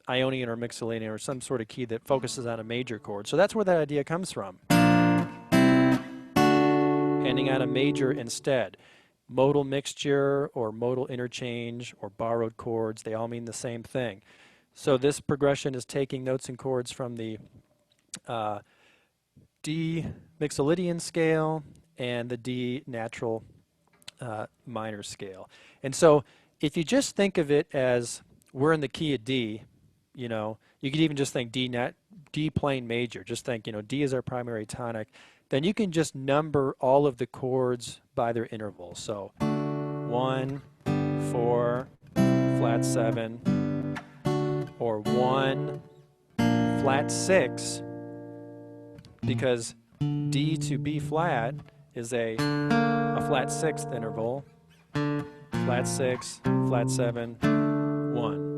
Ionian or mixolydian, or some sort of key that focuses on a major chord. So that's where that idea comes from. Handing out a major instead. Modal mixture or modal interchange or borrowed chords, they all mean the same thing. So this progression is taking notes and chords from the D mixolydian scale and the D natural minor scale. And so if you just think of it as we're in the key of D, you know, you could even just think D plane major. Just think, you know, D is our primary tonic. Then you can just number all of the chords by their intervals. So 1, 4, flat 7, or 1, flat 6, because D to B flat is a flat 6th interval, flat 6, flat 7, 1.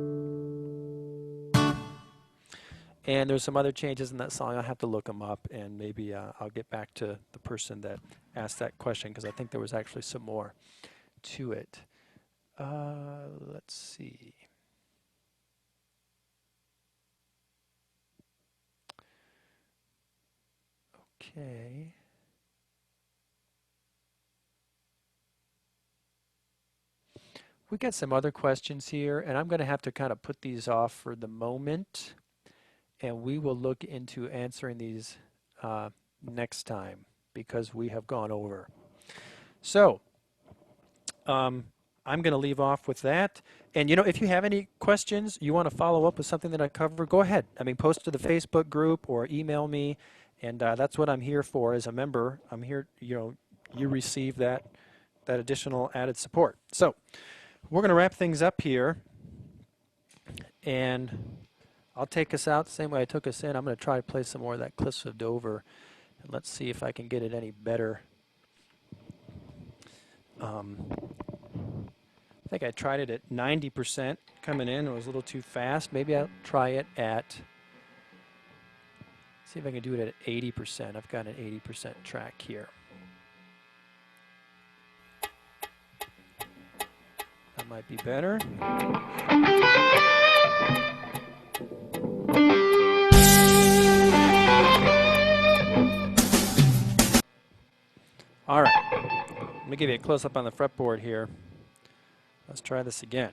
And there's some other changes in that song. I'll have to look them up, and maybe I'll get back to the person that asked that question, because I think there was actually some more to it. Let's see. Okay. we got some other questions here, and I'm going to have to kind of put these off for the moment, and we will look into answering these next time because we have gone over. So I'm going to leave off with that. And you know, if you have any questions, you want to follow up with something that I covered, go ahead. I mean, post to the Facebook group or email me, and that's what I'm here for as a member. I'm here, you know, you receive that additional added support. So we're going to wrap things up here, and I'll take us out the same way I took us in. I'm going to try to play some more of that Cliffs of Dover, and let's see if I can get it any better. I think I tried it at 90% coming in. It was a little too fast. Maybe I'll try it at, see if I can do it at 80%. I've got an 80% track here. That might be better. All right, let me give you a close-up on the fretboard here. Let's try this again.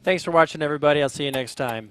Thanks for watching, everybody. I'll see you next time.